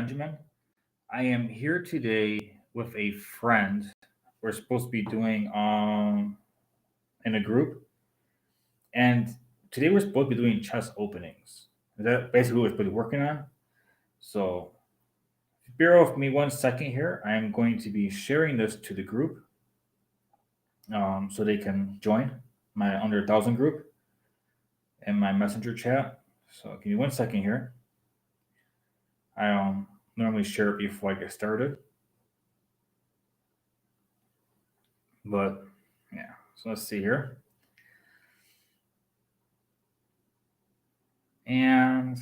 Benjamin. I am here today with a friend. We're supposed to be doing in a group, and today we're supposed to be doing chest openings. Is that basically what we're supposed to be working on? So bear with me 1 second here. I am going to be sharing this to the group so they can join my under 1,000 group in my messenger chat. So give me 1 second here. I normally share it before I get started, but yeah. So let's see here, and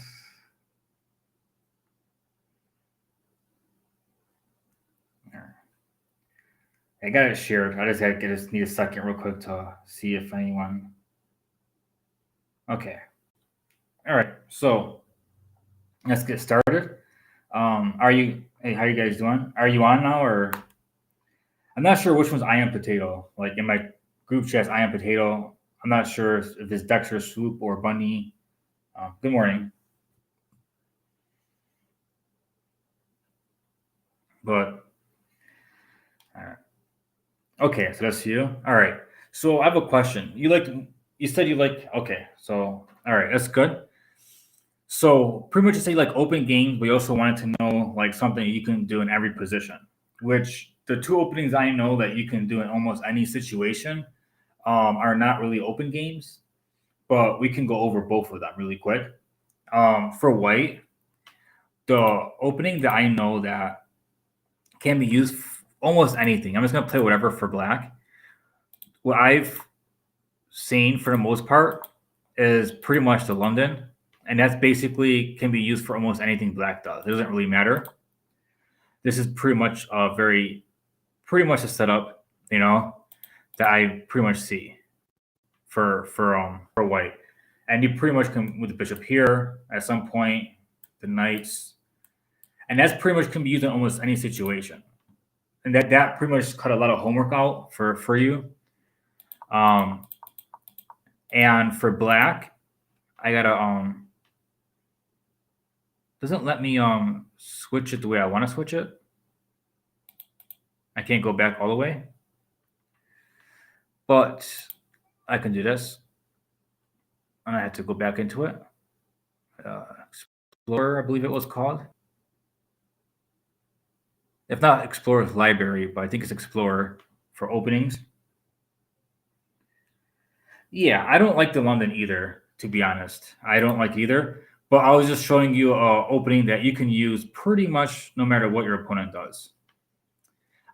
I got it shared. I just need a second real quick to see if anyone. Okay. All right. So let's get started. Are you? Hey, how you guys doing? Are you on now, or I'm not sure which one's I am potato. Like in my group chat, I am potato. I'm not sure if it's Dexter Swoop or Bunny. Good morning. But all right. Okay, so that's you. All right. So I have a question. You said you like. Okay. So all right, that's good. So pretty much you say like open games, but you also wanted to know like something you can do in every position. Which the two openings I know that you can do in almost any situation are not really open games, but we can go over both of them really quick. For white, the opening that I know that can be used almost anything. I'm just gonna play whatever for black. What I've seen for the most part is pretty much the London, and that's basically can be used for almost anything black does. It doesn't really matter. This is pretty much a setup, that I pretty much see for white, and you pretty much can with the bishop here at some point, the knights, and that's pretty much can be used in almost any situation, and that pretty much cut a lot of homework out for you. Um, and for black, I gotta doesn't let me switch it the way I want to switch it. I can't go back all the way, but I can do this. And I had to go back into it. Explorer, I believe it was called. If not Explorer's Library, but I think it's Explorer for openings. Yeah, I don't like the London either, to be honest. I don't like either. But I was just showing you a opening that you can use pretty much no matter what your opponent does.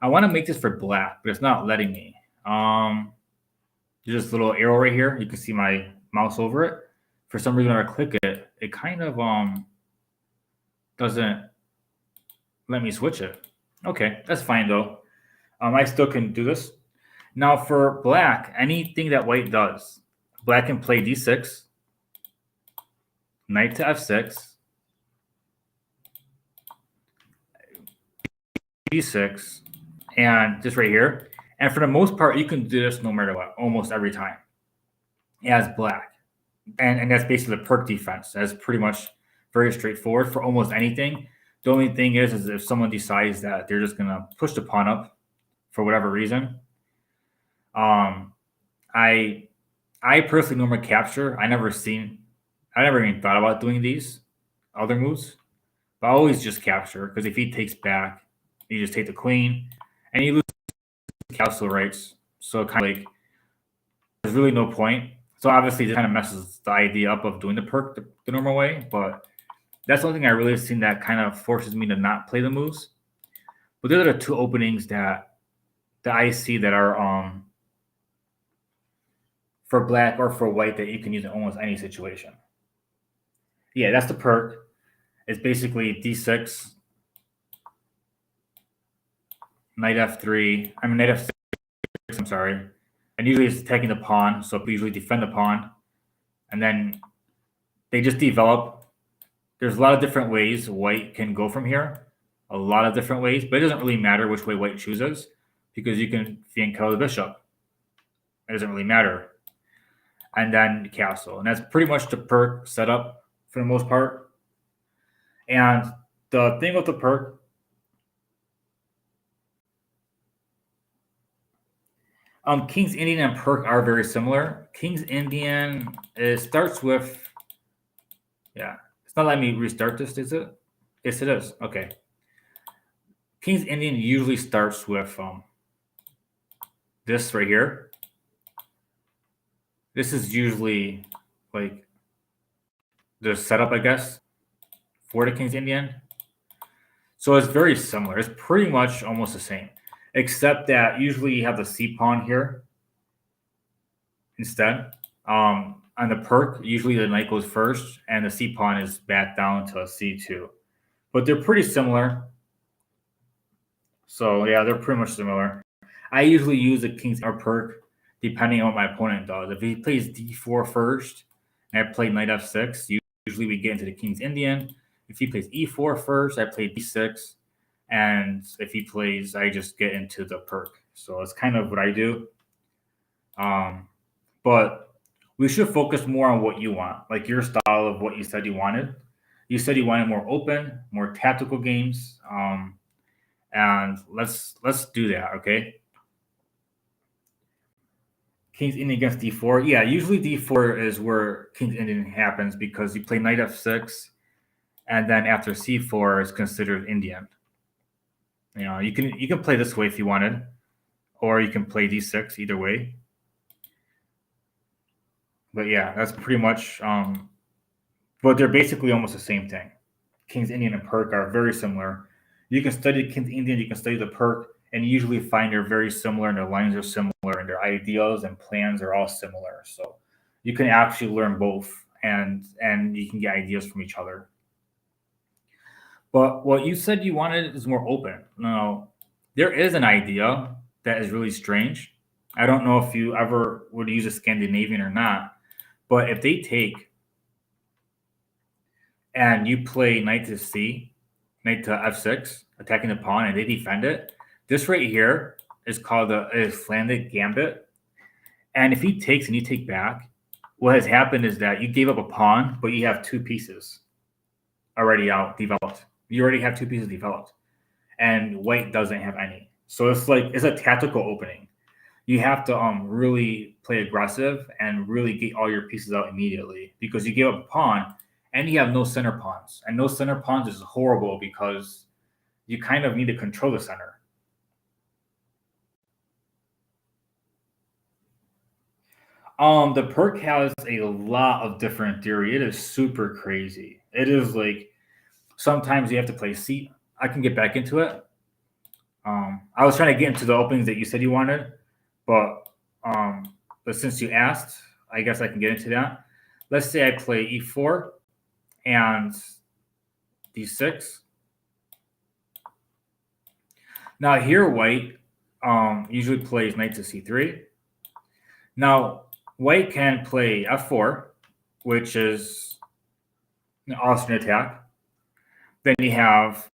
I want to make this for black, but it's not letting me. There's this little arrow right here. You can see my mouse over it. For some reason, when I click it, it kind of doesn't let me switch it. Okay, that's fine though. I still can do this. Now for black, anything that white does, black can play d6, knight to f6, d6, and just right here. And for the most part, you can do this no matter what, almost every time, as black. And that's basically the perk defense. That's pretty much very straightforward for almost anything. The only thing is if someone decides that they're just gonna push the pawn up for whatever reason. I personally normally capture. I never even thought about doing these other moves, but I always just capture because if he takes back, you just take the queen and you lose castle rights. So kind of like there's really no point. So obviously, this kind of messes the idea up of doing the perk the normal way. But that's the only thing I really seen that kind of forces me to not play the moves. But those are the two openings that I see that are for black or for white that you can use in almost any situation. Yeah, that's the perk. It's basically d6, knight f3. I mean knight f6. I'm sorry. And usually it's attacking the pawn, so we usually defend the pawn, and then they just develop. There's a lot of different ways white can go from here, a lot of different ways, but it doesn't really matter which way white chooses because you can fianchetto the bishop. It doesn't really matter. And then castle, and that's pretty much the perk setup for the most part. And The thing with the perk, King's Indian and perk are very similar. King's Indian, it starts with, yeah, it's not letting me restart this, is it? Yes, it is. Okay. King's Indian usually starts with this right here. This is usually like the setup, I guess, for the King's Indian. So it's very similar. It's pretty much almost the same, except that usually you have the C pawn here instead. On the perk, usually the knight goes first, and the C pawn is back down to a C2. But they're pretty similar. So yeah, they're pretty much similar. I usually use the King's or perk depending on what my opponent does. If he plays D4 first, and I play Knight F6, usually we get into the King's Indian. If he plays E4 first, I play D6. And if he plays, I just get into the perk. So it's kind of what I do. But we should focus more on what you want, like your style of what you said you wanted. You said you wanted more open, more tactical games. And let's do that, okay? King's Indian against D4. Yeah, usually D4 is where King's Indian happens because you play Knight F6, and then after C4 is considered Indian. You know, you can play this way if you wanted, or you can play D6 either way. But yeah, that's pretty much. But they're basically almost the same thing. King's Indian and perk are very similar. You can study King's Indian, you can study the perk, and you usually find they're very similar, and their lines are similar, and their ideas and plans are all similar. So you can actually learn both, and you can get ideas from each other. But what you said you wanted is more open. Now, there is an idea that is really strange. I don't know if you ever would use a Scandinavian or not, but if they take and you play knight to C, knight to F6, attacking the pawn, and they defend it, this right here is called a flanted gambit. And if he takes and you take back, what has happened is that you gave up a pawn, but you have two pieces already out developed. You already have two pieces developed, and white doesn't have any. So it's a tactical opening. You have to really play aggressive and really get all your pieces out immediately because you give up a pawn and you have no center pawns. And no center pawns is horrible because you kind of need to control the center. The perk has a lot of different theory. It is super crazy. It is like sometimes you have to play C. I can get back into it. I was trying to get into the openings that you said you wanted, but since you asked, I guess I can get into that. Let's say I play E4 and D6. Now here, white usually plays knight to C3. Now white can play F4, which is an Austrian attack. Then you have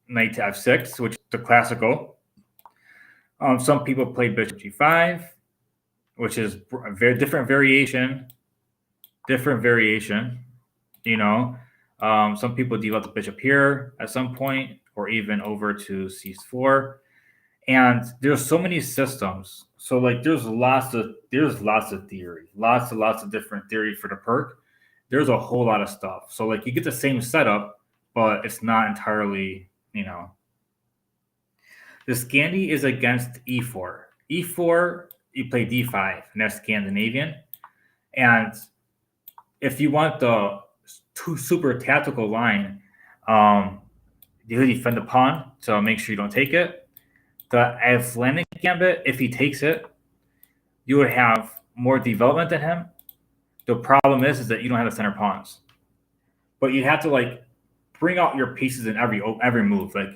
knight to F6, which is the classical. Some people play bishop G5, which is a very different variation. You know, some people develop the bishop here at some point, or even over to C4. And there's so many systems. So like there's lots of theory, lots of different theory for the perk. There's a whole lot of stuff. So like you get the same setup, but it's not entirely, you know. The Scandi is against E4. E4, you play D5, and that's Scandinavian. And if you want the super tactical line, you defend the pawn to make sure you don't take it. The Atlantic Gambit, if he takes it, you would have more development than him. The problem is that you don't have the center pawns, but you have to like bring out your pieces in every move. Like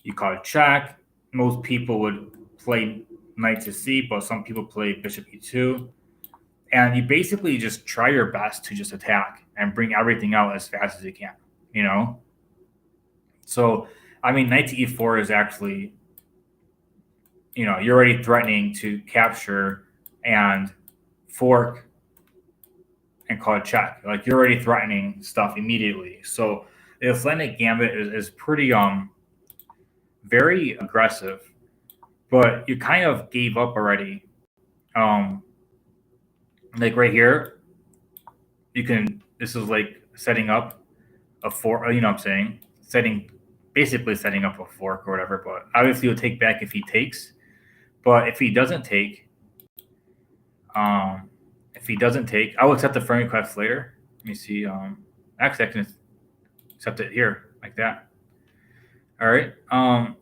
you call it check. Most people would play knight to C, but some people play bishop E2. And you basically just try your best to just attack and bring everything out as fast as you can, you know? So, I mean, knight to E4 is actually, you know, you're already threatening to capture and fork and call it check. Like you're already threatening stuff immediately. So The Atlantic Gambit is pretty very aggressive, but you kind of gave up already. Um, like right here, you can. This is like setting up a fork. You know what I'm saying? Basically setting up a fork or whatever. But obviously, you'll take back if he takes. But um, if he doesn't take, I will accept the friend request later. Let me see. Actually, I can accept it here like that. All right. And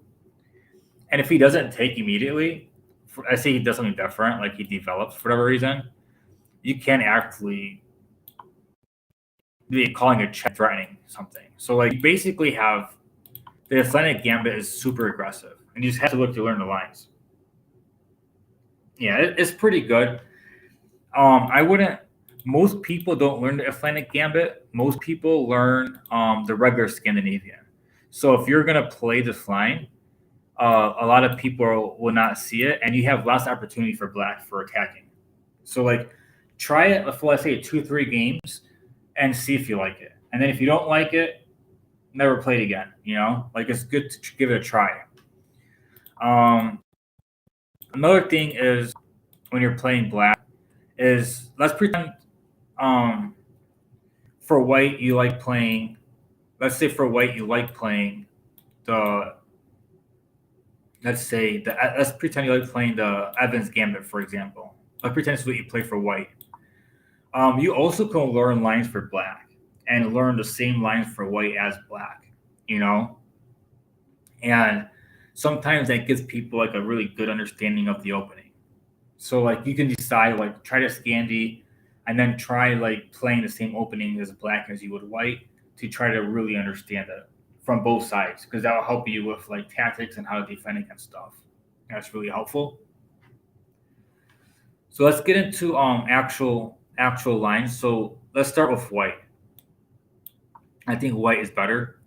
if he doesn't take immediately, I say he does something different, like he develops for whatever reason, you can actually be calling a check threatening something. So like you basically have the Atlantic Gambit is super aggressive, and you just have to look to learn the lines. Yeah, it's pretty good. I wouldn't. Most people don't learn the Atlantic Gambit. Most people learn the regular Scandinavian. So if you're gonna play this line, a lot of people will not see it, and you have less opportunity for black for attacking. So like, try it for let's say 2-3 games, and see if you like it. And then if you don't like it, never play it again. You know, like it's good to give it a try. Um, Another thing is when you're playing black is let's pretend um for white you like playing. Let's say for white you like playing the let's pretend you like playing the Evans Gambit, for example. Let's pretend it's what you play for white. You also can learn lines for black and learn the same lines for white as black, you know? And sometimes that gives people like a really good understanding of the opening. So like you can decide like try to Scandi and then try like playing the same opening as black as you would white to try to really understand it from both sides because that will help you with like tactics and how to defend against stuff. That's really helpful. So let's get into actual lines. So let's start with white. I think white is better.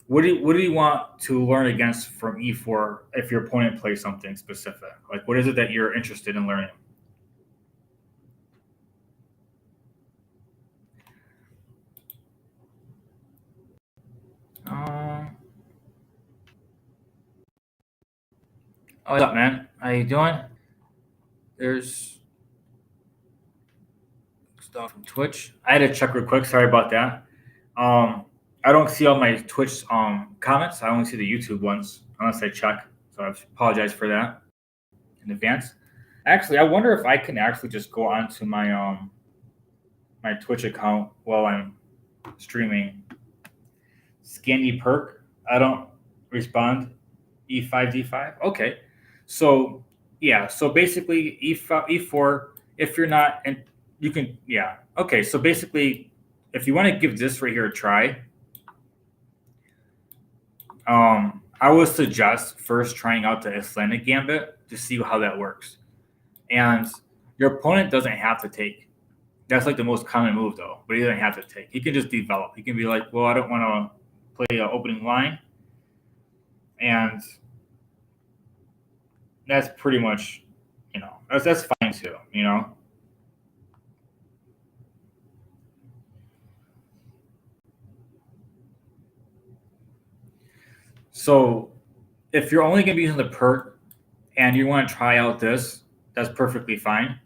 What do you want to learn against from e4 if your opponent plays something specific? Like what is it that you're interested in learning? Um, what's up, man? How you doing? There's stuff from Twitch. I had to check real quick. Sorry about that. Um, I don't see all my Twitch comments. I only see the YouTube ones unless I check. So I apologize for that in advance. Actually, I wonder if I can actually just go onto my Twitch account while I'm streaming. Scandi perk. I don't respond. E5 D5. Okay. So yeah. So basically E5 E4. If you're not, and you can yeah. Okay. So basically, if you want to give this right here a try, I would suggest first trying out the Icelandic Gambit to see how that works. And your opponent doesn't have to take. That's like the most common move though, but he doesn't have to take. He can just develop. He can be like, well, I don't want to play an opening line, and that's pretty much, that's fine too. So if you're only going to be using the perk and you want to try out this, that's perfectly fine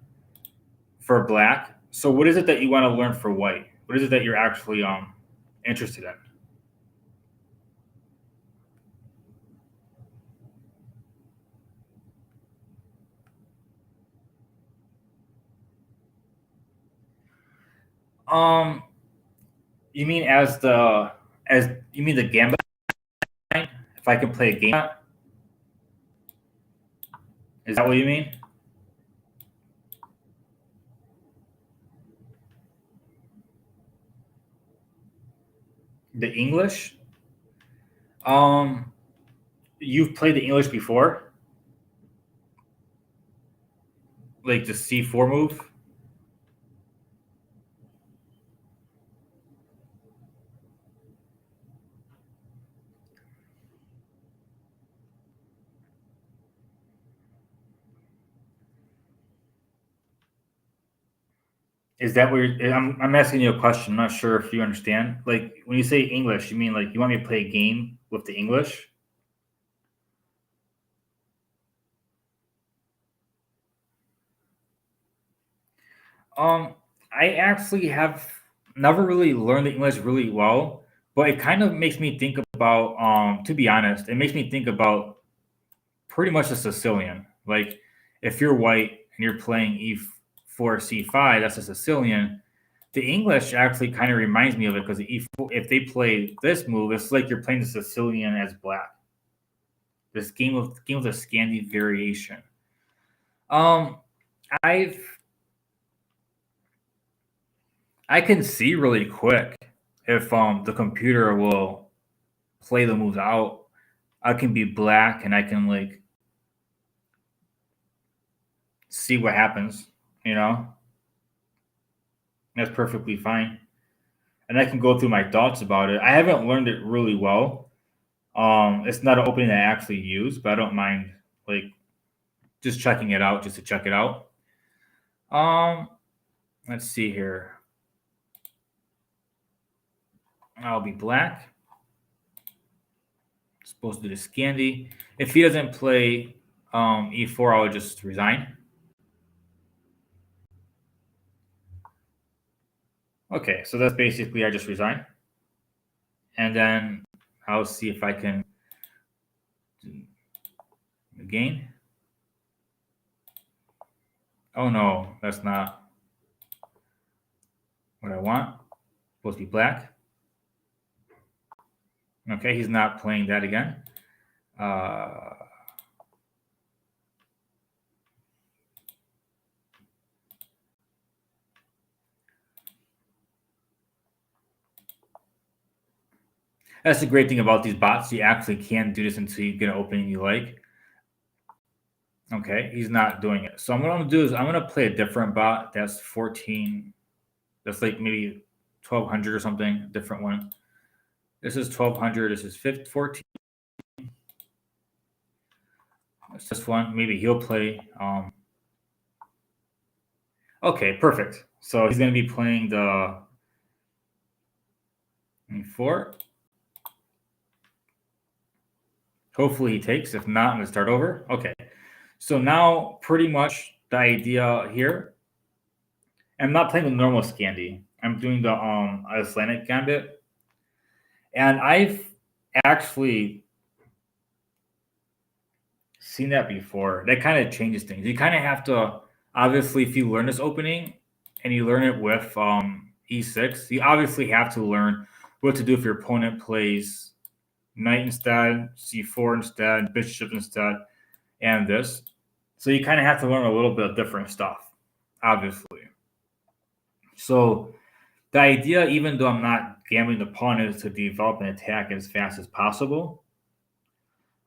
for black. So what is it that you want to learn for white? What is it that you're actually interested in? Um, you mean as you mean the gambit line? If I can play a game, is that what you mean? The English? Um, you've played the English before, like the C4 move. Is that what I'm asking you a question. I'm not sure if you understand. Like when you say English, you mean like you want me to play a game with the English? Um, I actually have never really learned the English really well, but it kind of makes me think about, to be honest, it makes me think about pretty much a Sicilian. Like if you're white and you're playing E4 C5, that's a Sicilian. The English actually kind of reminds me of it because E4, if they play this move, it's like you're playing the Sicilian as black. This game of the Scandi variation. Um, I've I can see really quick if the computer will play the moves out. I can be black and I can like see what happens. You know, that's perfectly fine, and I can go through my thoughts about it. I haven't learned it really well. It's not an opening that I actually use, but I don't mind like just checking it out just to check it out. Um, let's see here. I'll be black. Supposed to do the Scandi. If he doesn't play E4, I would just resign. Okay, so that's basically I just resign. And then I'll see if I can gain. Oh no, that's not what I want. Supposed to be black. Okay, he's not playing that again. Uh, that's the great thing about these bots. You actually can do this until you get an opening you like. Okay, he's not doing it. So what I'm gonna do is I'm gonna play a different bot that's 14. That's like maybe 1200 or something, different one. This is 1200. This is 14. It's this one. Maybe he'll play. Okay, perfect. So he's going to be playing the E4. Hopefully he takes. If not, I'm going to start over. Okay. So now pretty much the idea here. I'm not playing the normal Scandi. I'm doing the Icelandic Gambit. And I've actually seen that before. That kind of changes things. You kind of have to, obviously, if you learn this opening and you learn it with E6, you obviously have to learn what to do if your opponent plays knight instead, C4 instead, bishop instead, and this. So you kind of have to learn a little bit of different stuff, obviously. So the idea, even though I'm not gambling the pawn, is to develop an attack as fast as possible.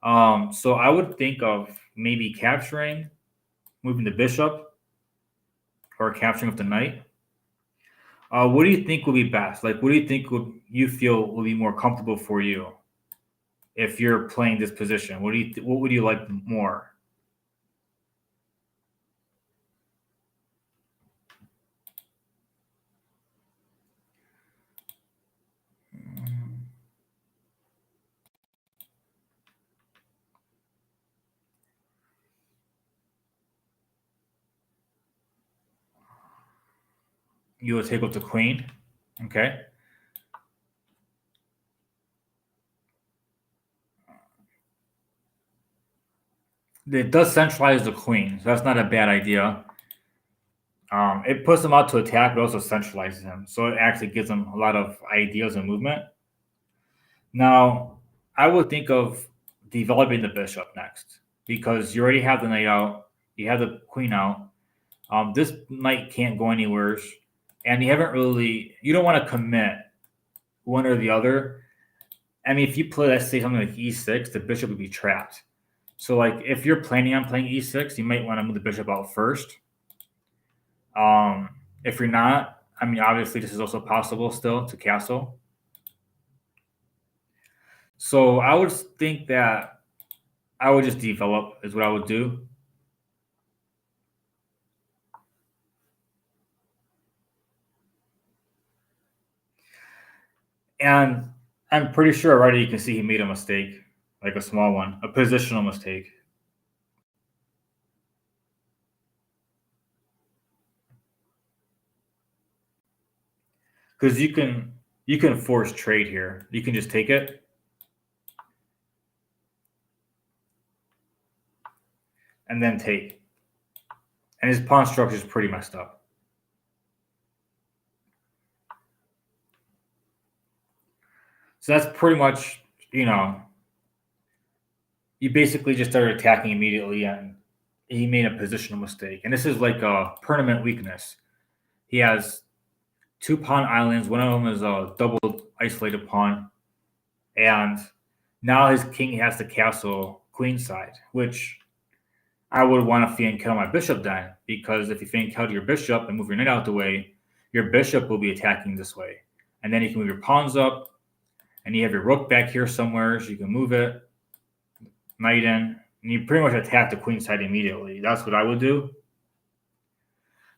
So I would think of maybe capturing, moving the bishop, or capturing with the knight. What do you think would be best? Like, what do you think would you feel would be more comfortable for you if you're playing this position? What would you like more? You will take with the queen. Okay. It does centralize the queen, so that's not a bad idea. It puts him out to attack, but also centralizes him. So it actually gives him a lot of ideas and movement. Now, I would think of developing the bishop next because you already have the knight out, you have the queen out. This knight can't go anywhere, and you don't want to commit one or the other. I mean, if you play, let's say something like e6, the bishop would be trapped. So, like, if you're planning on playing e6, you might want to move the bishop out first. If you're not, I mean, obviously, this is also possible still to castle. So, I would think that I would just develop, is what I would do. And I'm pretty sure already you can see he made a mistake, like a small one, a positional mistake. Because you can force trade here. You can just take it and then take. And his pawn structure is pretty messed up. So that's pretty much, you know, you basically just started attacking immediately and he made a positional mistake. And this is like a permanent weakness. He has two pawn islands. One of them is a double isolated pawn. And now his king has to castle queenside, which I would want to fianchetto my bishop then, because if you fianchetto your bishop and move your knight out the way, your bishop will be attacking this way. And then you can move your pawns up, and you have your rook back here somewhere, so you can move it, knight in, and you pretty much attack the queen side immediately. That's what I would do.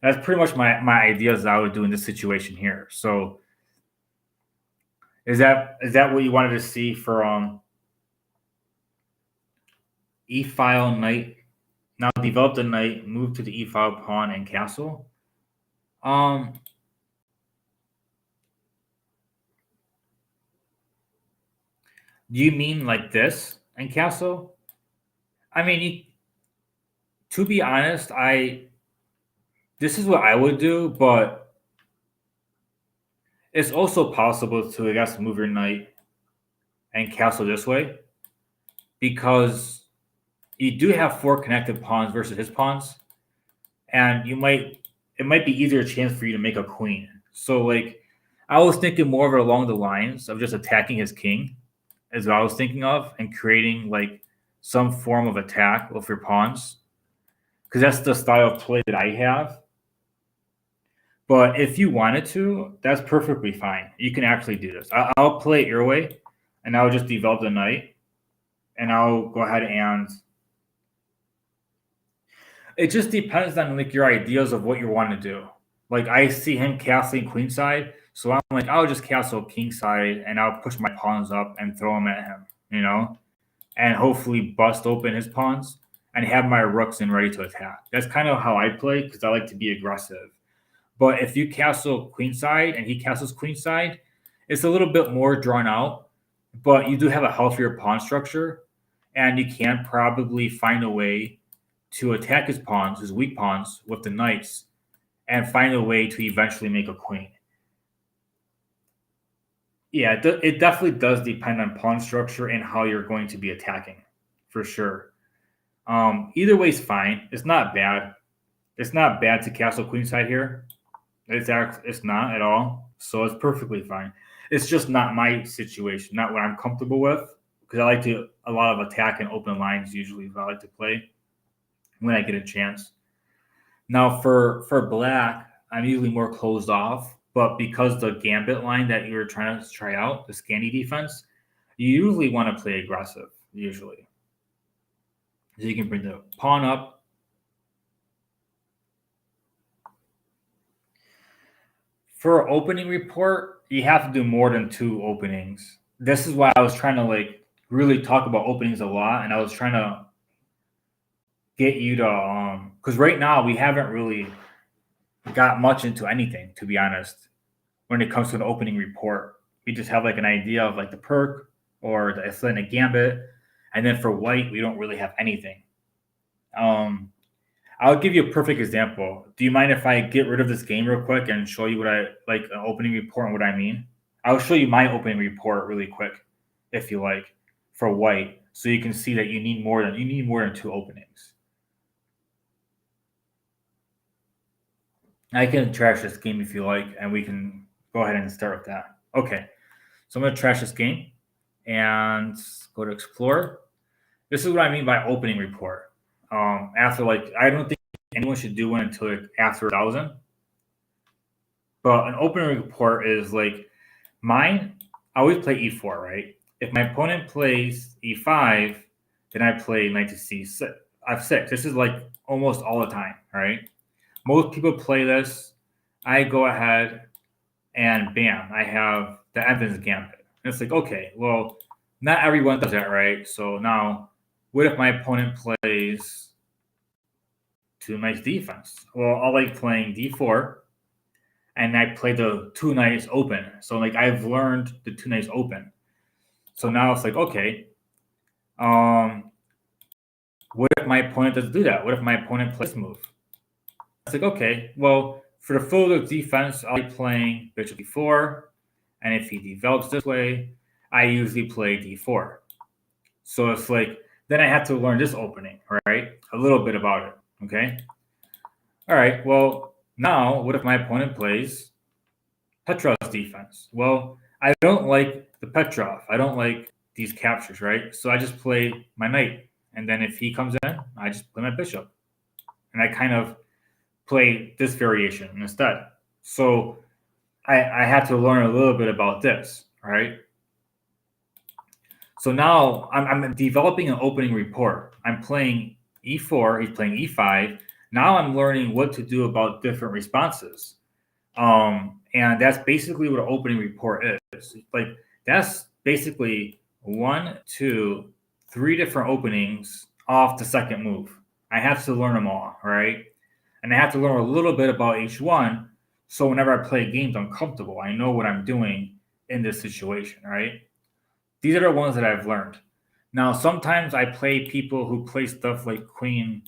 That's pretty much my ideas that I would do in this situation here. So is that what you wanted to see for e file knight? Now develop the knight, move to the e file pawn and castle. Do you mean like this and castle? I mean, to be honest, this is what I would do, but it's also possible to, I guess, move your knight and castle this way, because you do have four connected pawns versus his pawns, and it might be easier chance for you to make a queen. So like, I was thinking more of it along the lines of just attacking his king, is what I was thinking of, and creating like some form of attack with your pawns, because that's the style of play that I have. But if you wanted to, that's perfectly fine. You can actually do this. I'll play it your way, and I'll just develop the knight, and I'll go ahead and. It just depends on like your ideas of what you want to do. Like I see him castling queenside, so I'm like, I'll just castle kingside, and I'll push my pawns up and throw them at him, and hopefully bust open his pawns and have my rooks in ready to attack. That's kind of how I play because I like to be aggressive. But if you castle queenside and he castles queenside, it's a little bit more drawn out, but you do have a healthier pawn structure, and you can probably find a way to attack his pawns, his weak pawns, with the knights, and find a way to eventually make a queen. Yeah, it definitely does depend on pawn structure and how you're going to be attacking, for sure. Either way is fine. It's not bad. It's not bad to castle queenside here. It's not at all. So it's perfectly fine. It's just not my situation, not what I'm comfortable with, because I like to a lot of attack and open lines usually. I like to play when I get a chance. Now for black, I'm usually more closed off, but because the gambit line that you're trying to try out, the scanny defense, you usually want to play aggressive. Usually, so you can bring the pawn up. For opening report, you have to do more than two openings. This is why I was trying to like really talk about openings a lot, and I was trying to get you to because right now we haven't really got much into anything, to be honest. When it comes to an opening report, we just have like an idea of like the perk or the Athletic Gambit, and then for white, we don't really have anything. I'll give you a perfect example. Do you mind if I get rid of this game real quick and show you what I like an opening report and what I mean? I'll show you my opening report really quick, if you like, for white, so you can see that you need more than two openings. I can trash this game if you like, and we can go ahead and start with that. Okay, so I'm going to trash this game and go to Explorer. This is what I mean by opening report. After like, I don't think anyone should do one until like after 1,000. But an opening report is like mine. I always play e4, right? If my opponent plays e5, then I play knight to c6, f6. This is like almost all the time, right? Most people play this. I go ahead and bam, I have the Evans Gambit. And it's like, okay, well, not everyone does that, right? So now, what if my opponent plays two knights defense? Well, I like playing d4, and I play the two knights open. So like I've learned the two knights open. So now it's like, okay, what if my opponent doesn't do that? What if my opponent plays this move? It's like, okay, well, for the full defense, I'll be playing bishop d4, and if he develops this way, I usually play d4. So it's like, then I have to learn this opening, right? A little bit about it, okay? All right, well, now what if my opponent plays Petrov's defense? Well, I don't like the Petrov. I don't like these captures, right? So I just play my knight. And then if he comes in, I just play my bishop. And I kind of play this variation instead. So I had to learn a little bit about this, right? So now I'm developing an opening report. I'm playing e4, he's playing e5. Now I'm learning what to do about different responses. And that's basically what an opening report is. Like that's basically 1, 2, 3 different openings off the second move. I have to learn them all, right? And I have to learn a little bit about each one. So whenever I play games, I'm comfortable. I know what I'm doing in this situation, right? These are the ones that I've learned. Now, sometimes I play people who play stuff like Queen,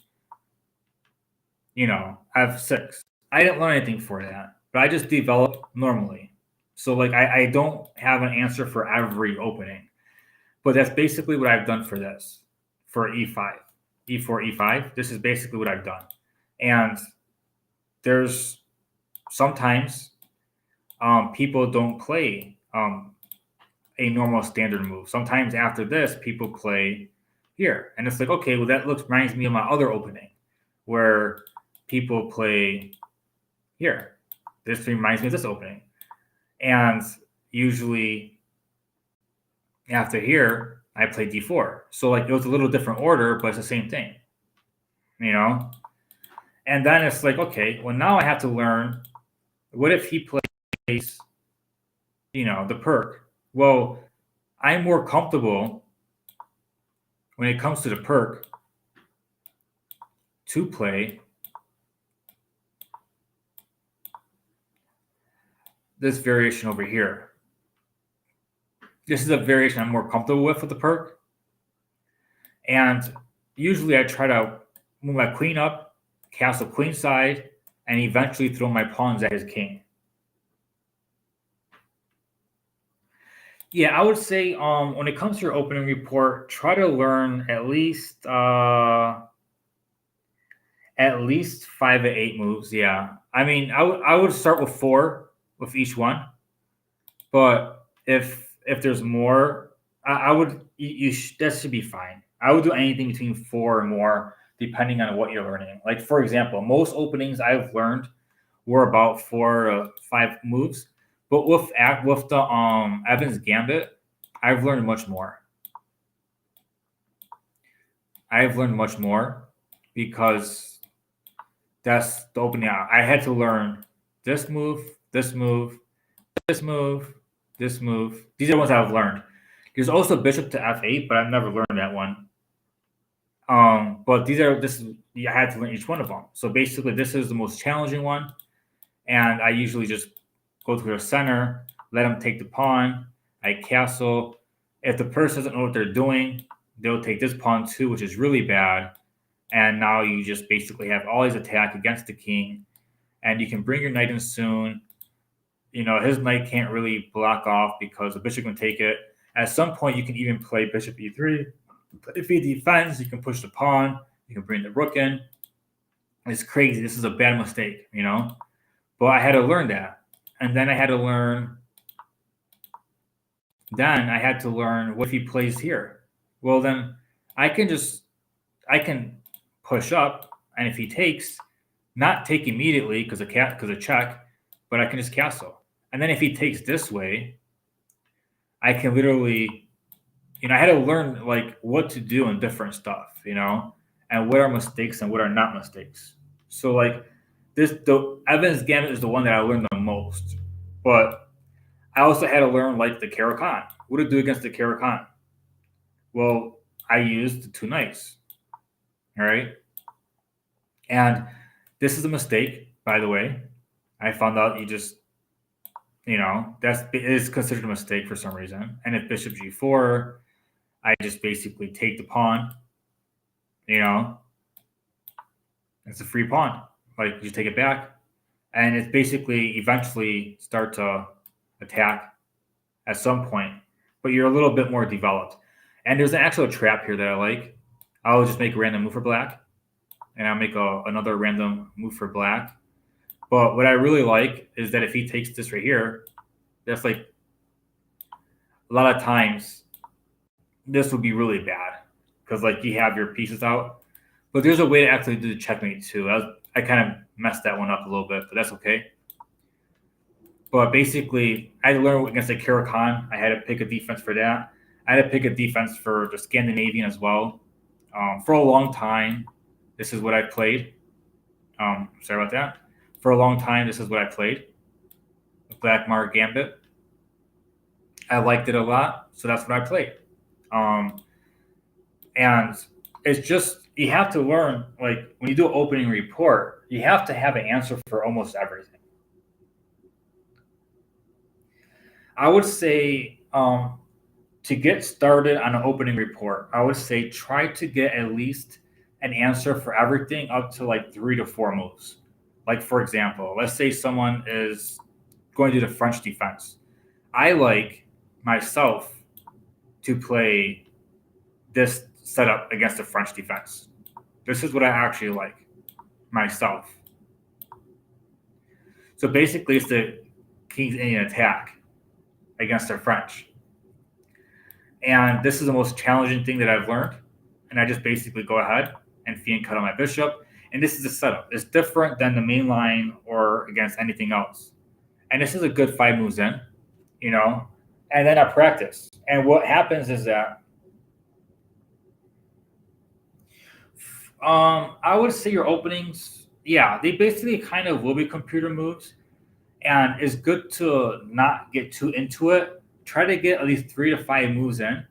F6. I didn't learn anything for that, but I just develop normally. So, like, I don't have an answer for every opening, but that's basically what I've done for this, for E5, E4, E5. This is basically what I've done. And there's sometimes people don't play a normal standard move. Sometimes after this, people play here. And it's like, okay, well, that reminds me of my other opening where people play here. This reminds me of this opening. And usually after here, I play d4. So like it was a little different order, but it's the same thing, And then it's like, okay, well, now I have to learn, what if he plays, the perk? Well, I'm more comfortable when it comes to the perk to play this variation over here. This is a variation I'm more comfortable with the perk. And usually I try to move my queen up, castle queen side, and eventually throw my pawns at his king. Yeah, I would say when it comes to your opening report, try to learn at least 5 to 8 moves. Yeah, I mean, I would start with 4 with each one, but if there's more, I would that should be fine. I would do anything between 4 or more, depending on what you're learning. Like for example, most openings I've learned were about 4 to 5 moves. But with the Evans Gambit, I've learned much more. I've learned much more because that's the opening. I had to learn this move, this move, this move, this move. These are the ones I've learned. There's also bishop to f8, but I've never learned that one. But I had to learn each one of them. So basically, this is the most challenging one, and I usually just go to the center, let them take the pawn. I castle. If the person doesn't know what they're doing, they'll take this pawn too, which is really bad. And now you just basically have all his attack against the king, and you can bring your knight in soon. His knight can't really block off because the bishop can take it. At some point, you can even play bishop e3. If he defends, you can push the pawn. You can bring the rook in. It's crazy. This is a bad mistake, But I had to learn that. And then I had to learn what if he plays here. Well, then I can push up, and if he takes, not take immediately because of check, but I can just castle. And then if he takes this way, I can literally, I had to learn like what to do in different stuff, and what are mistakes and what are not mistakes. So like the Evans Gambit is the one that I learned the most, but I also had to learn like the Caro-Kann. What to do against the Caro-Kann? Well, I used the 2 knights. All right. And this is a mistake, by the way. I found out it is considered a mistake for some reason. And if bishop g4, I just basically take the pawn. It's a free pawn. Like you take it back, and it's basically eventually start to attack at some point, but you're a little bit more developed. And there's an actual trap here that I like. I'll just make a random move for black, and I'll make another random move for black. But what I really like is that if he takes this right here, that's like a lot of times this would be really bad because like you have your pieces out. But there's a way to actually do the checkmate too. I kind of messed that one up a little bit, but that's okay. But basically, I had to learn against the Caro-Kann. I had to pick a defense for that. I had to pick a defense for the Scandinavian as well. For a long time, this is what I played. Sorry about that. For a long time, this is what I played. The Black Mar Gambit. I liked it a lot, so that's what I played. And it's just, you have to learn, like, when you do an opening report, you have to have an answer for almost everything. I would say to get started on an opening report, I would say try to get at least an answer for everything up to like 3 to 4 moves. Like, for example, let's say someone is going to do the French defense. I like myself to play this setup against the French defense. This is what I actually like myself. So basically, it's the King's Indian attack against the French. And this is the most challenging thing that I've learned. And I just basically go ahead and fiend cut on my bishop. And this is the setup. It's different than the main line or against anything else. And this is a good 5 moves in, and then I practice. And what happens is that I would say your openings, they basically kind of will be computer moves. And it's good to not get too into it. Try to get at least 3 to 5 moves in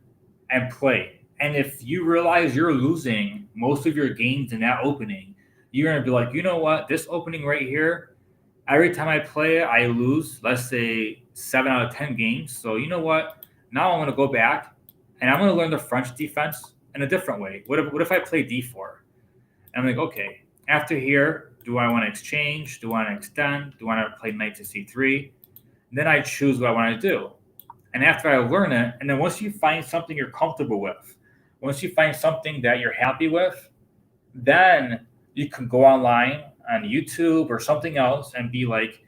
and play. And if you realize you're losing most of your games in that opening, you're going to be like, you know what? This opening right here, every time I play it, I lose, let's say 7 out of 10 games. So you know what? Now I'm going to go back and I'm going to learn the French defense in a different way. What if I play d4? And I'm like, okay, after here, do I want to exchange? Do I want to extend? Do I want to play knight to c3? And then I choose what I want to do. And after I learn it, and then once you find something you're comfortable with, once you find something that you're happy with, then you can go online on YouTube or something else and be like,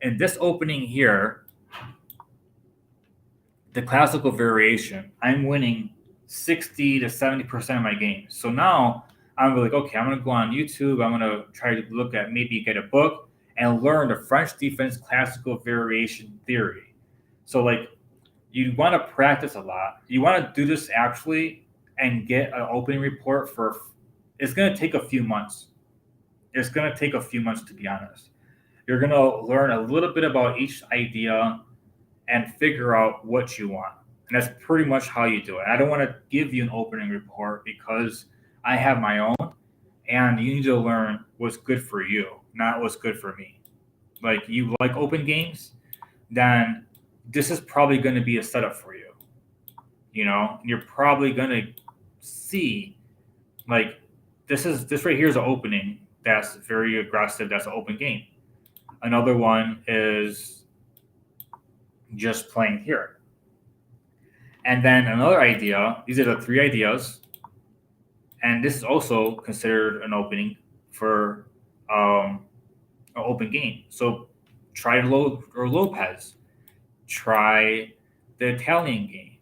in this opening here, the classical variation, I'm winning 60 to 70% of my games. So now I'm like, okay, I'm going to go on YouTube. I'm going to try to look at, maybe get a book and learn the French defense classical variation theory. So like, you want to practice a lot. You want to do this actually and get an opening report it's going to take a few months. It's going to take a few months, to be honest. You're going to learn a little bit about each idea and figure out what you want. And that's pretty much how you do it. I don't want to give you an opening report because I have my own, and you need to learn what's good for you, not what's good for me. Like, you like open games, then this is probably going to be a setup for you. You're probably going to see, like, this right here is an opening that's very aggressive. That's an open game. Another one is just playing here. And then another idea, these are the 3 ideas. And this is also considered an opening for an open game. So try Lopez. Try the Italian game.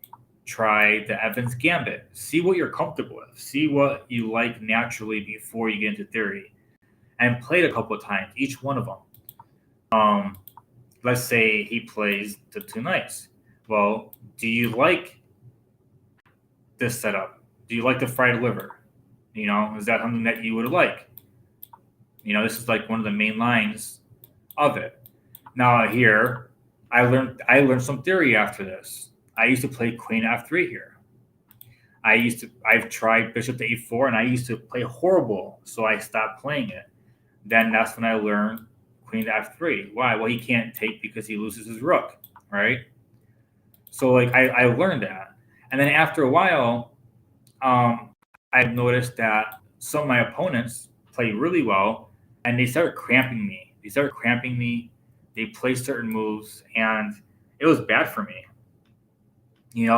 Try the Evans Gambit. See what you're comfortable with. See what you like naturally before you get into theory. And play it a couple of times, each one of them. Let's say he plays the 2 knights. Well, do you like this setup? Do you like the fried liver? Is that something that you would like? This is like one of the main lines of it. Now here, I learned some theory after this. I used to play queen f3 here. I've tried bishop to e4, and I used to play horrible, so I stopped playing it. Then that's when I learned queen to f3. Why? Well, he can't take because he loses his rook, right? So like I learned that, and then after a while, I've noticed that some of my opponents play really well, and they started cramping me. They play certain moves, and it was bad for me.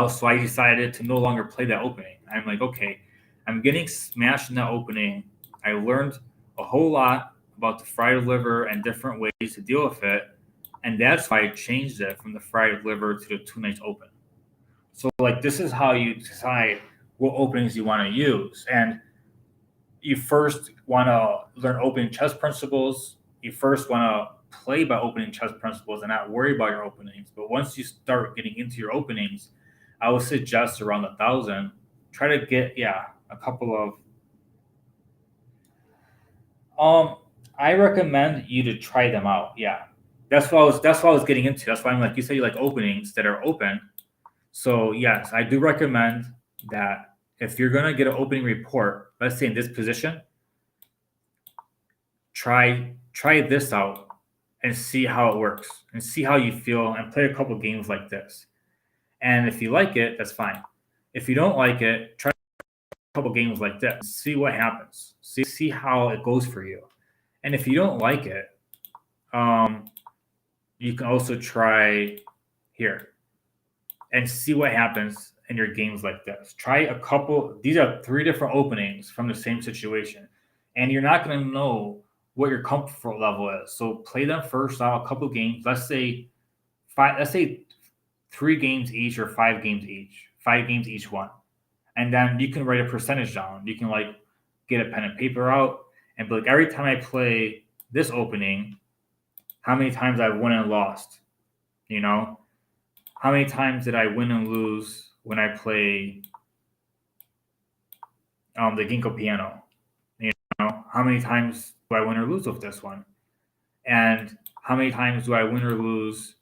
So I decided to no longer play that opening. I'm like, okay, I'm getting smashed in that opening. I learned a whole lot about the fried liver and different ways to deal with it, and that's why I changed it from the fried liver to the two knights open. So like this is how you decide what openings you want to use, and you first want to learn opening chess principles. You first want to play by opening chess principles and not worry about your openings. But once you start getting into your openings, I would suggest around 1,000. Try to get a couple of. I recommend you to try them out. Yeah, that's what I was getting into. That's why I'm like you said you like openings that are open. So yes, I do recommend that if you're gonna get an opening report, let's say in this position, try this out and see how it works and see how you feel and play a couple games like this. And if you like it, that's fine. If you don't like it, try a couple games like this. See what happens. See how it goes for you. And if you don't like it, you can also try here and see what happens in your games like this. Try a couple. These are 3 different openings from the same situation, and you're not going to know what your comfort level is. So play them first out, a couple games. Let's say 5. Let's say 3 games each or 5 games each. 5 games each one, and then you can write a percentage down. You can like get a pen and paper out and be like, every time I play this opening, how many times I've won and lost. How many times did I win and lose when I play the ginkgo piano? How many times do I win or lose with this one? And how many times do I win or lose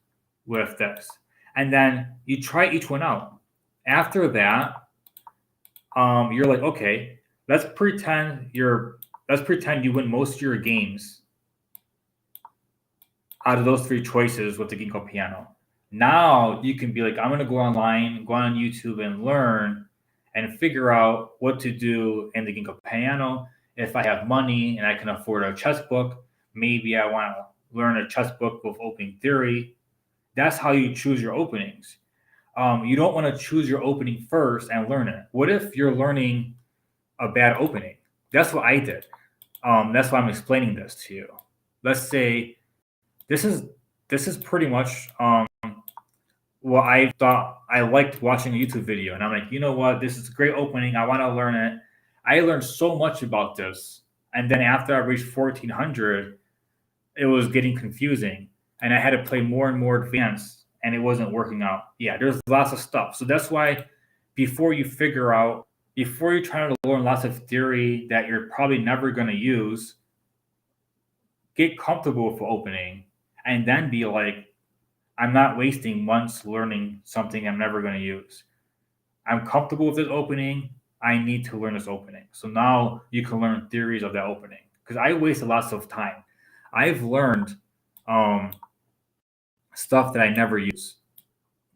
with this? And then you try each one out. After that, you're like, okay, let's pretend you win most of your games out of those 3 choices with the ginkgo piano. Now you can be like, I'm going to go online, go on YouTube and learn and figure out what to do in the ginkgo piano. If I have money and I can afford a chess book, maybe I want to learn a chess book with opening theory. That's how you choose your openings. You don't want to choose your opening first and learn it. What if you're learning a bad opening? That's what I did. That's why I'm explaining this to you. Let's say this is pretty much what I thought. I liked watching a YouTube video, and I'm like, you know what? This is a great opening. I want to learn it. I learned so much about this, and then after I reached 1400, it was getting confusing, and I had to play more and more advanced, and it wasn't working out. Yeah, there's lots of stuff. So that's why before you're trying to learn lots of theory that you're probably never going to use, get comfortable with the opening, and then be like, I'm not wasting months learning something I'm never going to use. I'm comfortable with this opening. I need to learn this opening. So now you can learn theories of that opening. Because I wasted lots of time. I've learned stuff that I never use.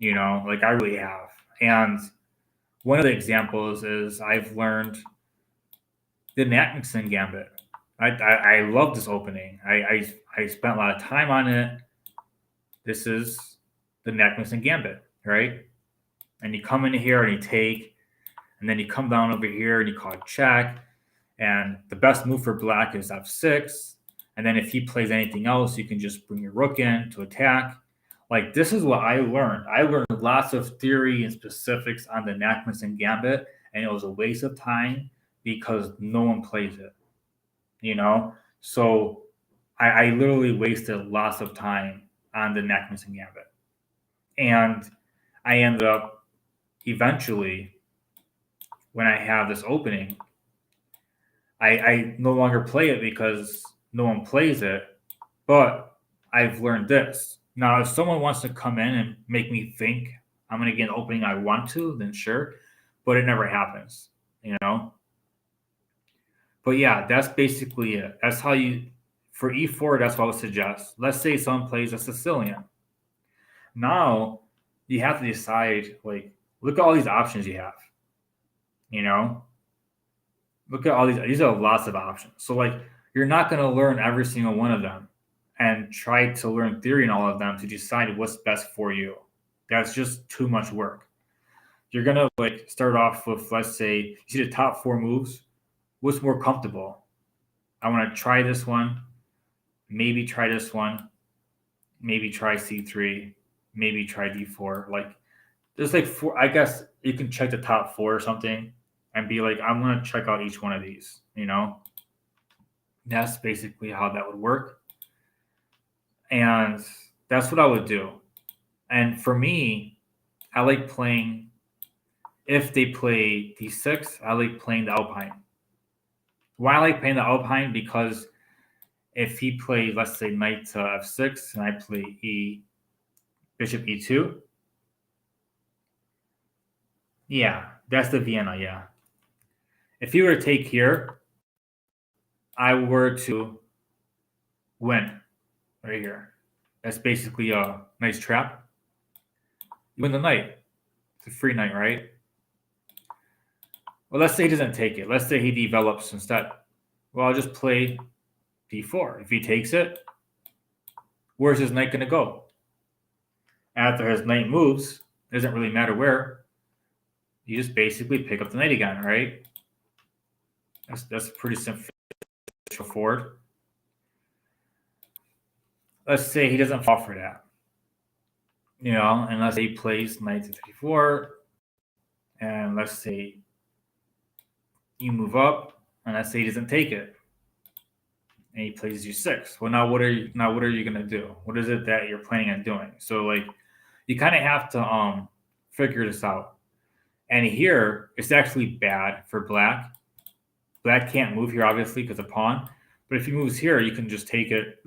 Like I really have. And one of the examples is I've learned the Natkinson Gambit. I love this opening. I spent a lot of time on it. This is the Natkinson Gambit, right? And you come in here and you take, and then you come down over here and you call check. And the best move for black is f6. And then if he plays anything else, you can just bring your rook in to attack. Like this is what I learned. I learned lots of theory and specifics on the Natkinson Gambit, and it was a waste of time because no one plays it. So I literally wasted lots of time on the Natkinson Gambit. And I ended up eventually, when I have this opening, I no longer play it because no one plays it, but I've learned this. Now, if someone wants to come in and make me think I'm going to get an opening I want to, then sure, but it never happens, you know? But yeah, that's basically it. That's how you, for e4, that's what I would suggest. Let's say someone plays a Sicilian. Now, you have to decide, like, look at all these options you have, you know? Look at all these are lots of options. So, like, you're not going to learn every single one of them and try to learn theory in all of them to decide what's best for you. That's just too much work. You're going to, like, start off with, let's say, you see the top 4 moves. What's more comfortable? I want to try this one, maybe try this one, maybe try c3, maybe try d4. Like, there's like 4. I guess you can check the top 4 or something and be like, I'm going to check out each one of these, you know? That's basically how that would work. And that's what I would do. And for me, I like playing, if they play d6, I like playing the Alpine. Why I like playing the Alpine? Because if he plays, let's say, knight to f6, and I play bishop e2, yeah, that's the Vienna, yeah. If he were to take here, I were to win right here. That's basically a nice trap. You win the knight. It's a free knight, right? Well, let's say he doesn't take it. Let's say he develops instead. Well, I'll just play d4. If he takes it, where's his knight going to go? After his knight moves, it doesn't really matter where. You just basically pick up the knight again, right? That's pretty simple. Forward. Let's say he doesn't fall for that. You know, and let's say he plays knight to 34, and let's say you move up, and let's say he doesn't take it, and he plays g6. Well, now what are you gonna do? What is it that you're planning on doing? So, like, you kind of have to figure this out. And here, it's actually bad for black. Black can't move here, obviously, because of pawn. But if he moves here, you can just take it.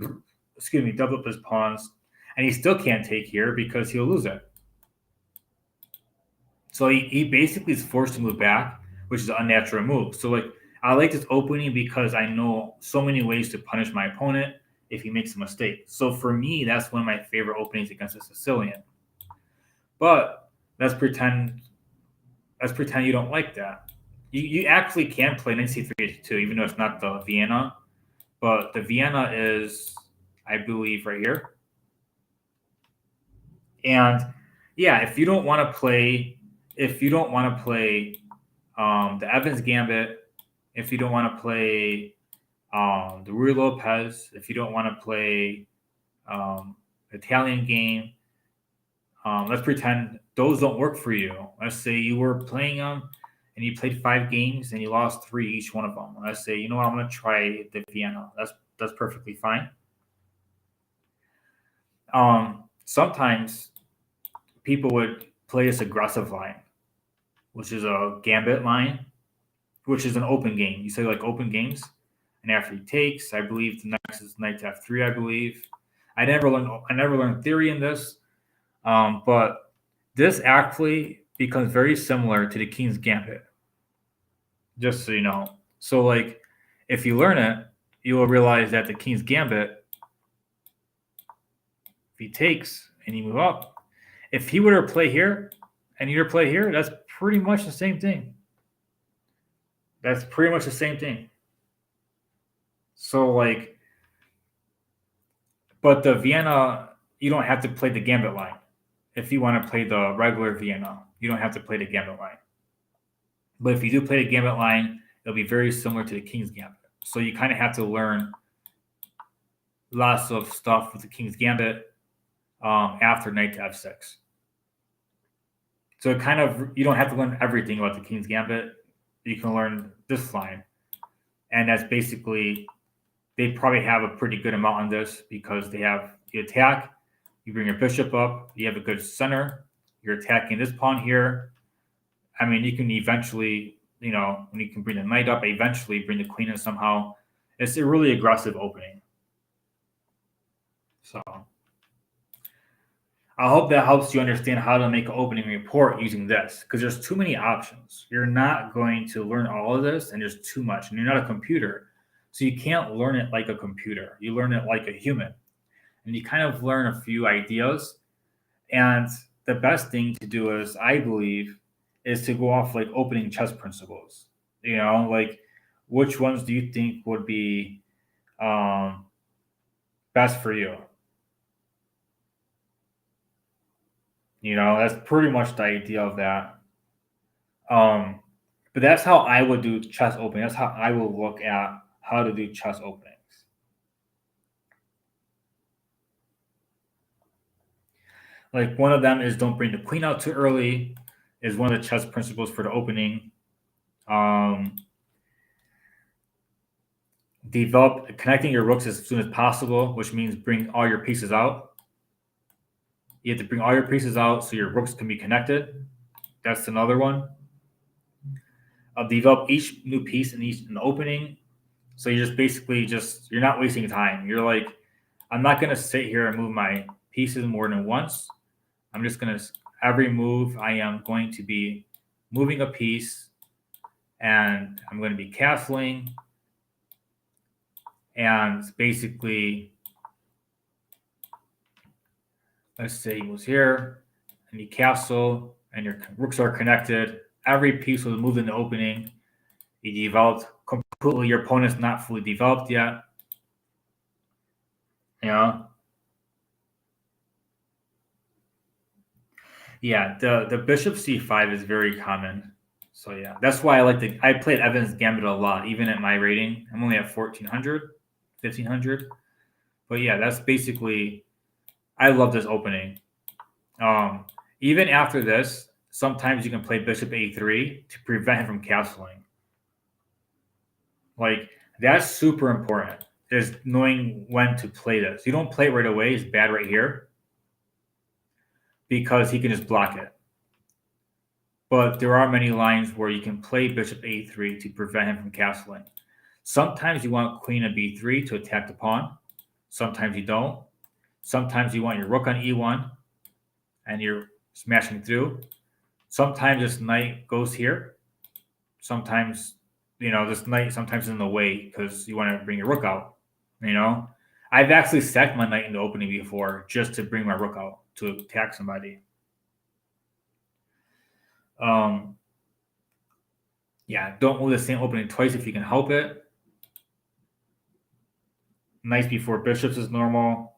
Excuse me, double up his pawns, and he still can't take here because he'll lose it. So he basically is forced to move back, which is an unnatural move. So, like, I like this opening because I know so many ways to punish my opponent if he makes a mistake. So for me, that's one of my favorite openings against a Sicilian. But let's pretend you don't like that. You actually can play knight c3 too, even though it's not the Vienna. But the Vienna is, I believe, right here. And yeah, if you don't want to play the Evans Gambit, if you don't want to play the Ruy Lopez, if you don't want to play Italian game, let's pretend those don't work for you. Let's say you were playing them and you played 5 games and you lost 3 each one of them. Let's say, you know what, I'm going to try the Vienna. That's perfectly fine. Sometimes people would play this aggressive line, which is a gambit line, which is an open game. You say, like, open games, and after he takes, I believe the next is knight to f3. I believe I never learned theory in this, but this actually becomes very similar to the King's Gambit. Just so you know. So, like, if you learn it, you will realize that the King's Gambit, if he takes and you move up, if he were to play here and you were to play here, that's pretty much the same thing. That's pretty much the same thing. So, like, but the Vienna, you don't have to play the Gambit line. If you want to play the regular Vienna, you don't have to play the Gambit line. But if you do play the Gambit line, it'll be very similar to the King's Gambit. So you kind of have to learn lots of stuff with the King's Gambit after knight to f6. So it kind of, you don't have to learn everything about the King's Gambit. You can learn this line. And that's basically, they probably have a pretty good amount on this because they have the attack, you bring your bishop up, you have a good center, you're attacking this pawn here. I mean, you can eventually, you know, when you can bring the knight up, eventually bring the queen in somehow. It's a really aggressive opening. So, I hope that helps you understand how to make an opening report using this, because there's too many options. You're not going to learn all of this, and there's too much, and you're not a computer. So you can't learn it like a computer. You learn it like a human, and you kind of learn a few ideas. And the best thing to do is, I believe, is to go off like opening chess principles. Like which ones do you think would be um, best for you? That's pretty much the idea of that. Um, but that's how I would do chess opening. That's how I will look at how to do chess openings. Like one of them is don't bring the queen out too early, is one of the chess principles for the opening. Um, Develop connecting your rooks as soon as possible, which means bring all your pieces out. You have to bring all your pieces out so your rooks can be connected. That's another one. Develop each new piece in the opening. So you're just basically you're not wasting time. You're like, I'm not gonna sit here and move my pieces more than once. I'm just gonna every move I am going to be moving a piece, and I'm going to be castling, and basically, let's say he moves here, and you castle, and your rooks are connected. Every piece was moved in the opening. You developed completely. Your opponent's not fully developed yet. You know. Yeah, the bishop c5 is very common. So yeah, that's why I played Evans Gambit a lot, even at my rating. I'm only at 1400, 1500. But yeah, that's basically, I love this opening. Even after this, sometimes you can play bishop a3 to prevent him from castling. Like, that's super important, is knowing when to play this. You don't play it right away, it's bad right here, because he can just block it. But there are many lines where you can play bishop a3 to prevent him from castling. Sometimes you want queen of b3 to attack the pawn. Sometimes you don't. Sometimes you want your rook on e1 and you're smashing through. Sometimes this knight goes here. Sometimes, this knight sometimes is in the way because you want to bring your rook out. I've actually sacked my knight in the opening before just to bring my rook out to attack somebody. Yeah, don't move the same opening twice if you can help it. Knights before bishops is normal.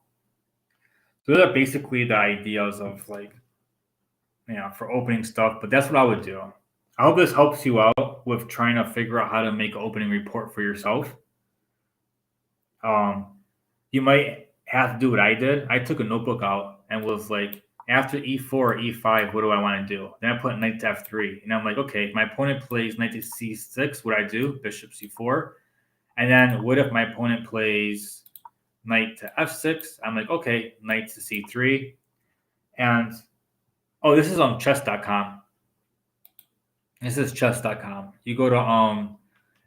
So those are basically the ideas of for opening stuff, but that's what I would do. I hope this helps you out with trying to figure out how to make an opening report for yourself. You might have to do what I did. I took a notebook out and was like, after e4 or e5, what do I want to do? Then I put knight to f3. And I'm like, okay, if my opponent plays knight to c6, what do I do? Bishop c4. And then what if my opponent plays knight to f6? I'm like, okay, knight to c3. And, oh, this is on chess.com. This is chess.com. You go to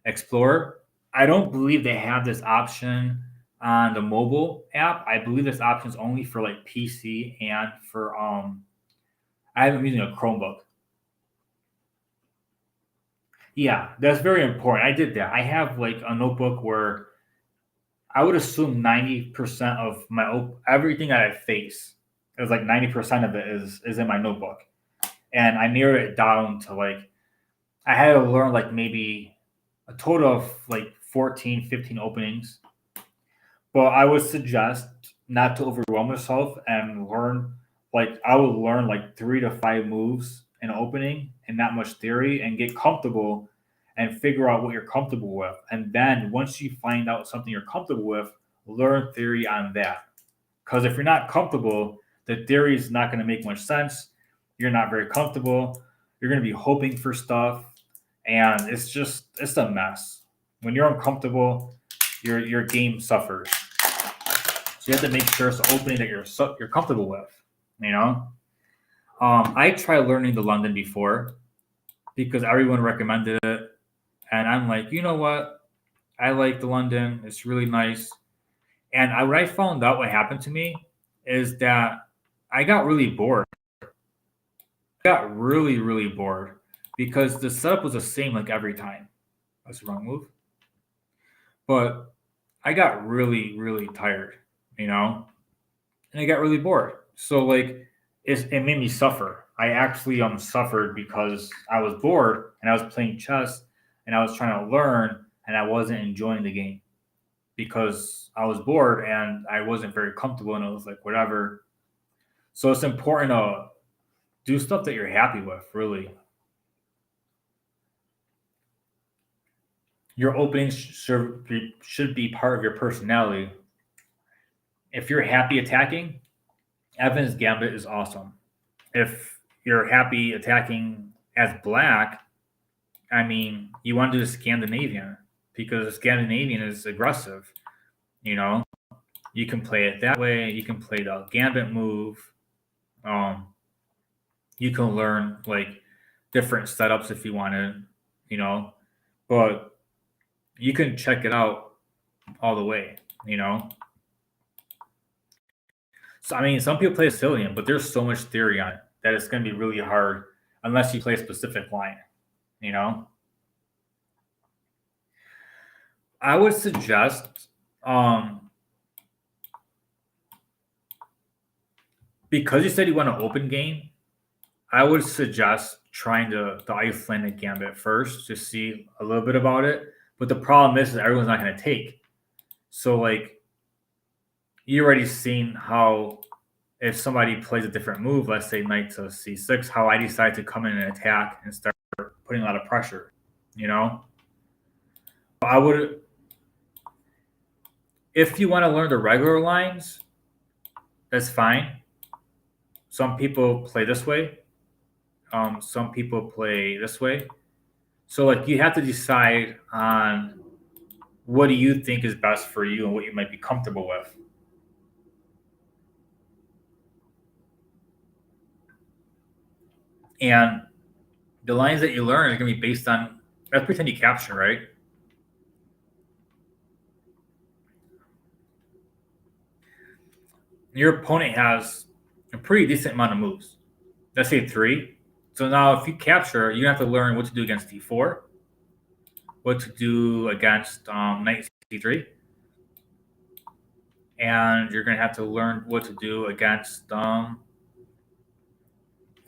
Explorer. I don't believe they have this option on the mobile app. I believe this option is only for like PC and for I'm using a Chromebook. Yeah, that's very important. I did that. I have like a notebook where I would assume 90% of my everything that I face is like 90% of it is in my notebook. And I narrowed it down to like I had to learn like maybe a total of like 14, 15 openings. But I would suggest not to overwhelm yourself and learn I would learn like 3 to 5 moves in opening and not much theory and get comfortable and figure out what you're comfortable with. And then once you find out something you're comfortable with, learn theory on that. Because if you're not comfortable, the theory is not going to make much sense. You're not very comfortable. You're going to be hoping for stuff. And it's a mess. When you're uncomfortable, your game suffers. So you have to make sure it's the opening that you're comfortable with. I tried learning the London before because everyone recommended it, and I'm like, you know what? I like the London. It's really nice. And what I found out what happened to me is that I got really bored. I got really, really bored because the setup was the same like every time. That's the wrong move. But I got really, really tired, you know, and I got really bored. So like it made me suffer. I actually suffered because I was bored and I was playing chess and I was trying to learn and I wasn't enjoying the game because I was bored and I wasn't very comfortable and it was like whatever. So it's important to do stuff that you're happy with, really. Your openings should be part of your personality. If you're happy attacking, Evan's Gambit is awesome. If you're happy attacking as black, I mean, you want to do the Scandinavian because the Scandinavian is aggressive. You know, you can play it that way. You can play the Gambit move. Um, you can learn like different setups if you wanted, you know, but you can check it out all the way, you know. So I mean, some people play Sicilian, but there's so much theory on it that it's going to be really hard unless you play a specific line, you know. I would suggest, because you said you want an open game, I would suggest trying the Icelandic Gambit first to see a little bit about it. But the problem is everyone's not going to take. So like you already seen how if somebody plays a different move, let's say knight to c6, how I decide to come in and attack and start putting a lot of pressure, you know? I would, if you want to learn the regular lines, that's fine. Some people play this way. Some people play this way. So like you have to decide on what do you think is best for you and what you might be comfortable with. And the lines that you learn are going to be based on, let's pretend you capture, right? Your opponent has a pretty decent amount of moves. Let's say 3. So now if you capture, you have to learn what to do against d4, what to do against knight c3, and you're going to have to learn what to do against knight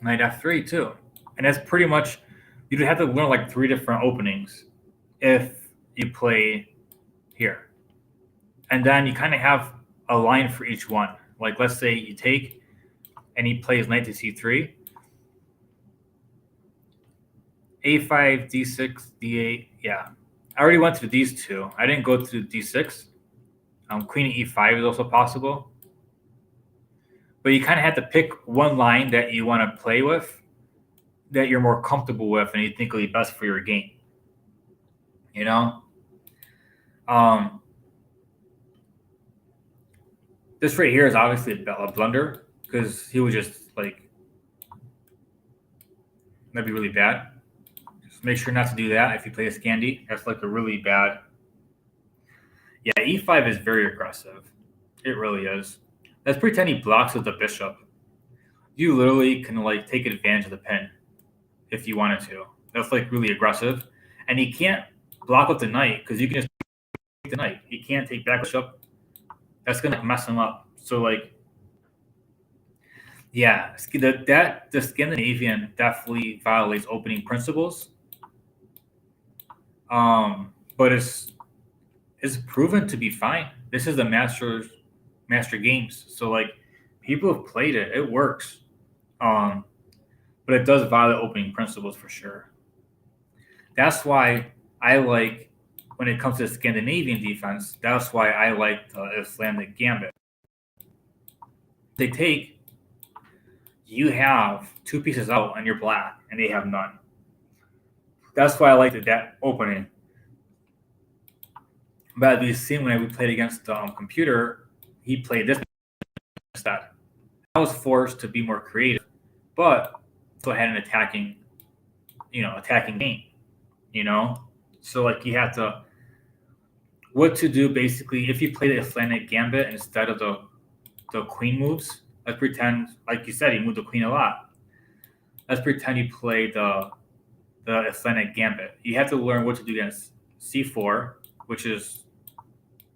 f3 too. And that's pretty much, you'd have to learn like 3 different openings if you play here. And then you kind of have a line for each one. Like let's say you take and he plays knight to c3, a5, d6, d8. Yeah, I already went through these two. I didn't go through d6. Queen e5 is also possible. But you kind of have to pick one line that you want to play with, that you're more comfortable with, and you think will be best for your game. You know? This right here is obviously a blunder because he would just like, that'd be really bad. Just make sure not to do that if you play a Scandi. That's like a really bad. Yeah, e5 is very aggressive. It really is. Let's pretend he blocks with the bishop. You literally can like take advantage of the pin if you wanted to. That's like really aggressive. And he can't block with the knight because you can just take the knight. He can't take back bishop. That's gonna mess him up. So like, yeah, the Scandinavian definitely violates opening principles. But it's proven to be fine. This is the master games, so like people have played it. It works. But it does violate opening principles for sure. That's why I like when it comes to Scandinavian defense. That's why I like the Icelandic Gambit. They take, you have 2 pieces out and you're black, and they have none. That's why I like that opening. But we've seen when we played against the computer, he played this instead. I was forced to be more creative, but still had an attacking game, you know? So like you have to, what to do basically if you play the Icelandic Gambit instead of the queen moves, Let's pretend, like you said, he moved the queen a lot. Let's pretend you play the Atlantic Gambit. You have to learn what to do against c4, which is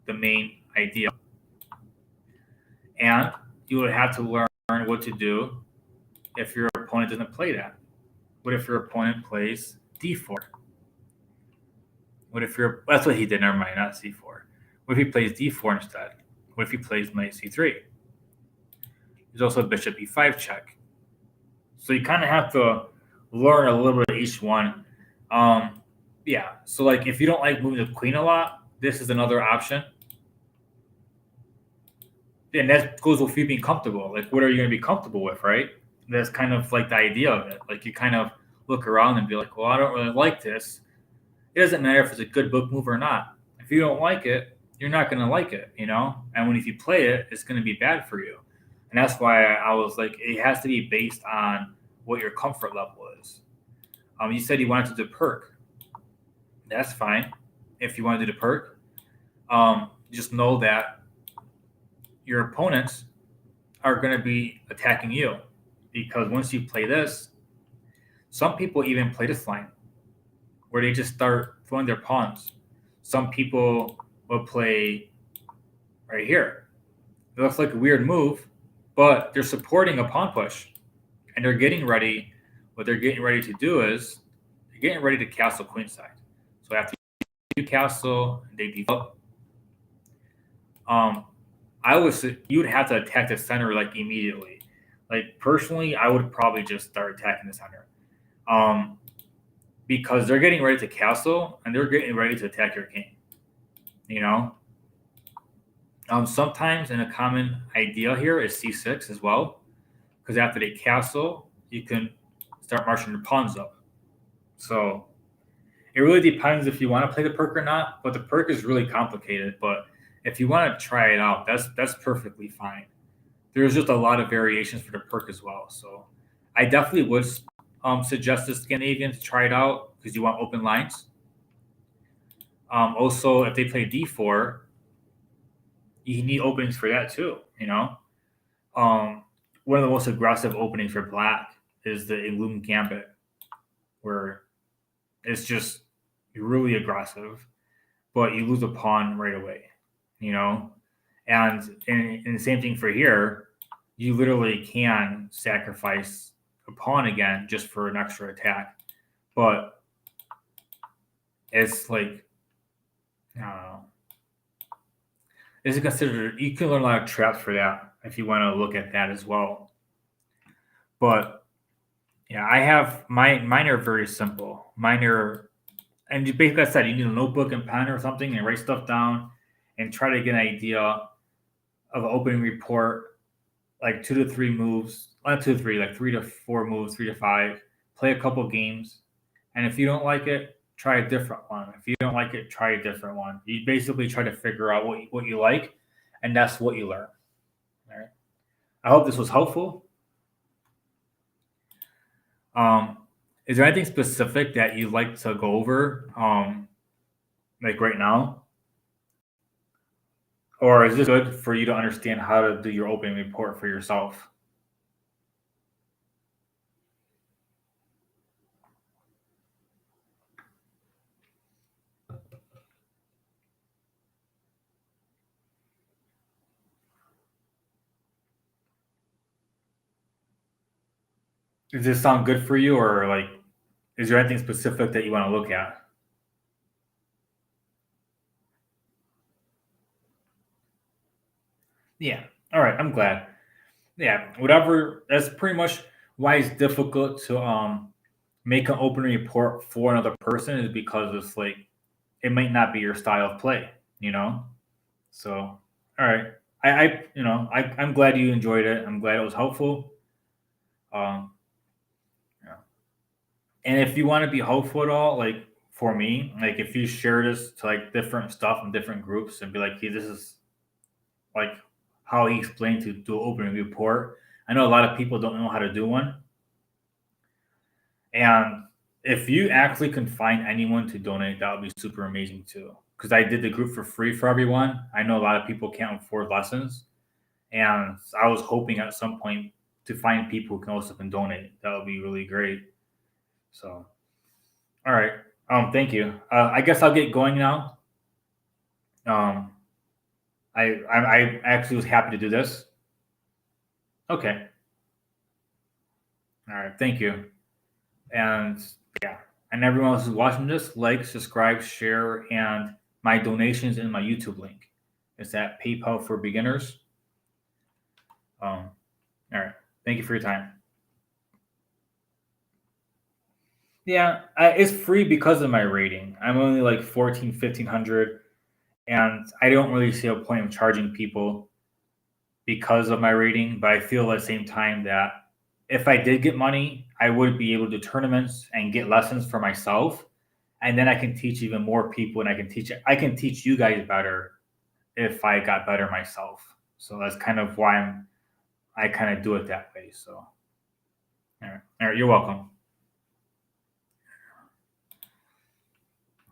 the main idea, and you would have to learn what to do if your opponent doesn't play that. What if your opponent plays d4? What if that's what he did? Never mind, not c4. What if he plays d4 instead? What if he plays knight c3? There's also bishop e5 check. So you kind of have to learn a little bit of each one. Yeah. So like if you don't like moving the queen a lot, this is another option. And that goes with you being comfortable. Like, what are you going to be comfortable with, right? That's kind of like the idea of it. Like, you kind of look around and be like, well, I don't really like this. It doesn't matter if it's a good book move or not. If you don't like it, you're not going to like it, you know? And if you play it, it's going to be bad for you. And that's why I was like, it has to be based on what your comfort level is. You said you wanted to do perk. That's fine. If you want to do the perk, just know that your opponents are going to be attacking you, because once you play this, some people even play this line where they just start throwing their pawns. Some people will play right here. It looks like a weird move, but they're supporting a pawn push, and they're getting ready. What they're getting ready to do is they're getting ready to castle queenside. So after you castle, they develop. You would have to attack the center like immediately. Like personally, I would probably just start attacking the center, because they're getting ready to castle and they're getting ready to attack your king. You know, sometimes and a common idea here is c6 as well, because after they castle, you can start marching your pawns up. So it really depends if you want to play the perk or not. But the perk is really complicated. But if you want to try it out, that's perfectly fine. There's just a lot of variations for the perk as well. So I definitely would suggest the Scandinavian to try it out, because you want open lines. Also, if they play d4, you need openings for that too. You know, one of the most aggressive openings for black is the Illum Gambit, where it's just really aggressive, but you lose a pawn right away. You know, and the same thing for here. You literally can sacrifice a pawn again just for an extra attack, but it's like, I don't know. Is it considered? You can learn a lot of traps for that if you want to look at that as well. But yeah, I have mine are very simple. Mine are, and basically I said you need a notebook and pen or something and write stuff down and try to get an idea of an opening report, like 2 to 3 moves, not 2 to 3, like 3 to 4 moves, 3 to 5. Play a couple games, and if you don't like it, try a different one. If you don't like it, try a different one. You basically try to figure out what you like, and that's what you learn. All right. I hope this was helpful. Is there anything specific that you'd like to go over, like right now? Or is this good for you to understand how to do your opening report for yourself? Does this sound good for you, or like, is there anything specific that you want to look at? Yeah. All right. I'm glad. Yeah. Whatever. That's pretty much why it's difficult to make an opening report for another person, is because it's like it might not be your style of play. You know. So, all right. I'm glad you enjoyed it. I'm glad it was helpful. Um, yeah. And if you want to be helpful at all, like for me, like if you share this to like different stuff in different groups and be like, hey, this is like how he explained to do an opening report. I know a lot of people don't know how to do one. And if you actually can find anyone to donate, that would be super amazing too. Because I did the group for free for everyone. I know a lot of people can't afford lessons, And I was hoping at some point to find people who can also can donate. That would be really great. So, all right. Thank you. I guess I'll get going now. Um, I actually was happy to do this. Okay. All right. Thank you. And yeah, and everyone else who's watching this, like, subscribe, share, and my donations in my YouTube link. It's at PayPal for Beginners. All right. Thank you for your time. Yeah, it's free because of my rating. I'm only like 14, 1500, and I don't really see a point of charging people because of my rating. But I feel at the same time that if I did get money, I would be able to do tournaments and get lessons for myself, and then I can teach even more people, and I can teach you guys better if I got better myself. So that's kind of why I kind of do it that way. So, all right, you're welcome.